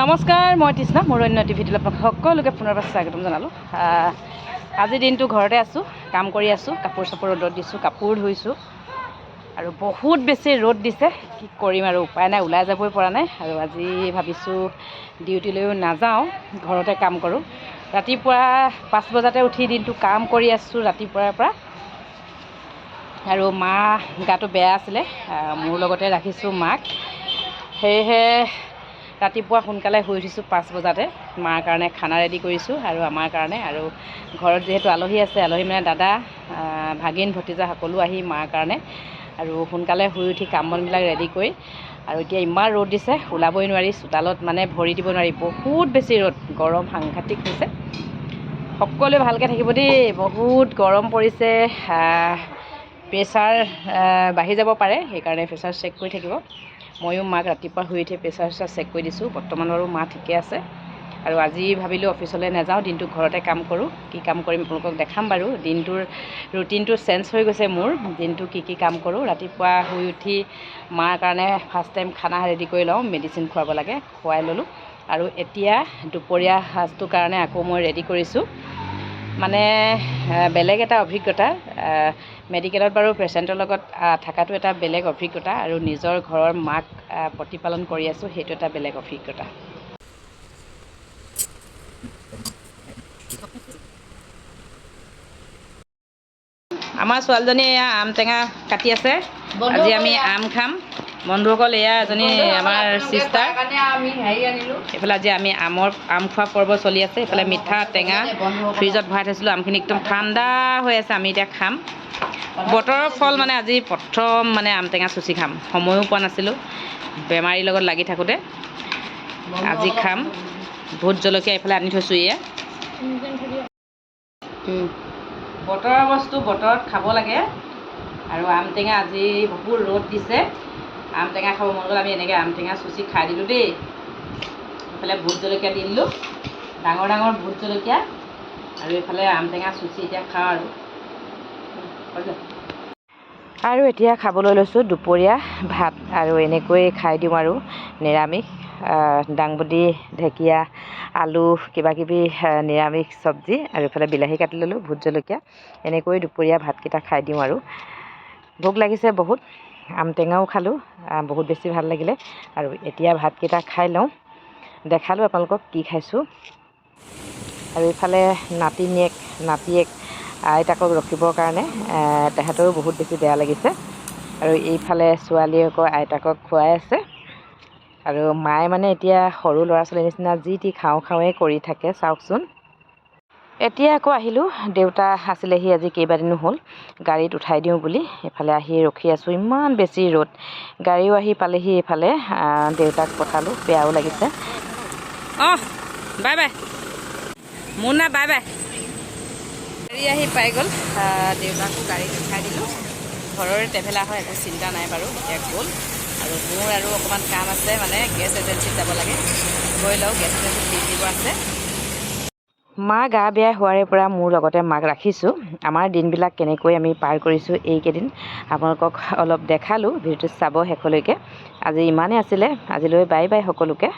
নমস্কাৰ, মই তৃষ্ণা মোৰ অন্য টিভিটোলৈ আপোনাক সকলোকে পুনৰবাৰ স্বাগতম জনালোঁ। আজিৰ দিনটো ঘৰতে আছোঁ, কাম কৰি আছোঁ, কাপোৰ চাপোৰ ৰ'দত দিছোঁ, কাপোৰ ধুইছোঁ আৰু বহুত বেছি ৰ'দ দিছে। কি কৰিম আৰু উপায় নাই, ওলাই যাবই পৰা নাই। আৰু আজি ভাবিছোঁ ডিউটিলৈও নাযাওঁ, ঘৰতে কাম কৰোঁ। ৰাতিপুৱা 5 বজাতে উঠি দিনটো কাম কৰি আছোঁ ৰাতিপুৱাৰ পৰা। আৰু মা গাটো বেয়া আছিলে, মোৰ লগতে ৰাখিছোঁ মাক। সেয়েহে ৰাতিপুৱা সোনকালে শুই উঠিছোঁ 5 বজাতে। মাৰ কাৰণে খানা ৰেডি কৰিছোঁ আৰু আমাৰ কাৰণে। আৰু ঘৰত যিহেতু আলহী আছে, আলহী মানে দাদা, ভাগিন, ভতিজা সকলো আহি মাৰ কাৰণে। আৰু সোনকালে শুই উঠি কাম বনবিলাক ৰেডি কৰি, আৰু এতিয়া ইমান ৰ'দ দিছে, ওলাবই নোৱাৰি, চোতালত মানে ভৰি দিব নোৱাৰি, বহুত বেছি ৰ'দ, গৰম সাংঘাতিক হৈছে। সকলোৱে ভালকৈ থাকিব দেই, বহুত গৰম পৰিছে। প্ৰেছাৰ বাঢ়ি যাব পাৰে, সেইকাৰণে প্ৰেছাৰ চেক কৰি থাকিব। ময়ো মাক ৰাতিপুৱা শুই উঠি প্ৰেছাৰ চেক কৰি দিছোঁ। বৰ্তমান বাৰু মা ঠিকে আছে। আৰু আজি ভাবিলোঁ অফিচলৈ নাযাওঁ, দিনটো ঘৰতে কাম কৰোঁ। কি কাম কৰিম আপোনালোকক দেখাম বাৰু। দিনটোৰ ৰুটিনটো চেঞ্জ হৈ গৈছে মোৰ, দিনটো কি কাম কৰোঁ। ৰাতিপুৱা শুই উঠি মাৰ কাৰণে ফাৰ্ষ্ট টাইম খানা ৰেডি কৰি লওঁ, মেডিচিন খুৱাব লাগে, খুৱাই ল'লোঁ। আৰু এতিয়া দুপৰীয়া সাজটোৰ কাৰণে আকৌ মই ৰেডি কৰিছোঁ। মানে বেলেগ এটা অভিজ্ঞতা। মেডিকেলত বাৰু পেচেণ্টৰ লগত থকাটো এটা বেলেগ অভিজ্ঞতা, আৰু নিজৰ ঘৰৰ মাক প্ৰতিপালন কৰি আছোঁ, সেইটো এটা বেলেগ অভিজ্ঞতা। আমাৰ ছোৱালীজনী এয়া আম টেঙা কাটি আছে। আজি আমি আম খাম। বন্ধুসকল, এয়া এজনী আমাৰ চিষ্টাৰ। এইফালে আজি আমি আম খোৱা পৰ্ব চলি আছে। এইফালে মিঠা টেঙা ফ্ৰিজত ভৰাই থৈছিলোঁ, আমখিনি একদম ঠাণ্ডা হৈ আছে, আমি এতিয়া খাম। বতৰৰ ফল মানে আজি প্ৰথম মানে আম টেঙা চুচি খাম। সময়ো পোৱা নাছিলোঁ বেমাৰীৰ লগত লাগি থাকোঁতে। আজি খাম। ভোট জলকীয়া এইফালে আনি থৈছোঁ। এয়া বতৰৰ বস্তু বতৰত খাব লাগে। আৰু আম টেঙা আজি বহুত ৰ'দ দিছে, আম টেঙা খাব মন গ'ল, আমি এনেকৈ আম টেঙা চুচি খাই দিলোঁ দেই। এইফালে ভোট জলকীয়া দি দিলোঁ, ডাঙৰ ডাঙৰ ভোট জলকীয়া। আৰু এইফালে আম টেঙা চুচি এতিয়া খাওঁ আৰু এতিয়া খাবলৈ লৈছোঁ দুপৰীয়া ভাত। আৰু এনেকৈ খাই দিওঁ আৰু নিৰামিষ, দাংবডি, ঢেকীয়া, আলু, কিবাকিবি নিৰামিষ চব্জি, আৰু এইফালে বিলাহী কাটি ল'লোঁ, ভোট জলকীয়া। এনেকৈ দুপৰীয়া ভাতকেইটা খাই দিওঁ আৰু। ভোক লাগিছে বহুত, আম টেঙাও খালোঁ, বহুত বেছি ভাল লাগিলে। আৰু এতিয়া ভাতকেইটা খাই লওঁ, দেখালোঁ আপোনালোকক কি খাইছোঁ। আৰু এইফালে নাতিয়েক আইতাকক ৰখিবৰ কাৰণে তেহেঁতৰো বহুত বেছি বেয়া লাগিছে। আৰু এইফালে ছোৱালীয়ে আকৌ আইতাকক খুৱাই আছে। আৰু মায়ে মানে এতিয়া সৰু ল'ৰা ছোৱালীৰ নিচিনা যি টি খাওঁৱেই কৰি থাকে, চাওকচোন। এতিয়া আকৌ আহিলোঁ, দেউতা আছিলেহি আজি কেইবাদিনো হ'ল, গাড়ীত উঠাই দিওঁ বুলি। এইফালে আহি ৰখি আছোঁ, ইমান বেছি ৰ'দ। গাড়ীও আহি পালেহি। এইফালে দেউতাক পঠালোঁ, বেয়াও লাগিছে। Bye bye Munna, bye bye. গাড়ী আহি পাই গ'ল, দেউতাকো গাড়ীত উঠাই দিলোঁ। ঘৰৰে ট্ৰেভেলাৰ হয়, একো চিন্তা নাই বাৰু। এতিয়া গ'ল। আৰু মোৰ আৰু অকণমান কাম আছে, মানে গেছ এজেঞ্চিত যাব লাগে, গৈ লওঁ। গেছ এজেঞ্চিত বিল দিব আছে। মা গা বেয়া হোৱাৰে পৰা মোৰ লগতে মাক ৰাখিছোঁ। আমাৰ দিনবিলাক কেনেকৈ আমি পাৰ কৰিছোঁ এইকেইদিন আপোনালোকক অলপ দেখালোঁ। ভিডিঅ'টো চাব শেষলৈকে। আজি ইমানেই আছিলে। আজিলৈ বাই বাই সকলোকে।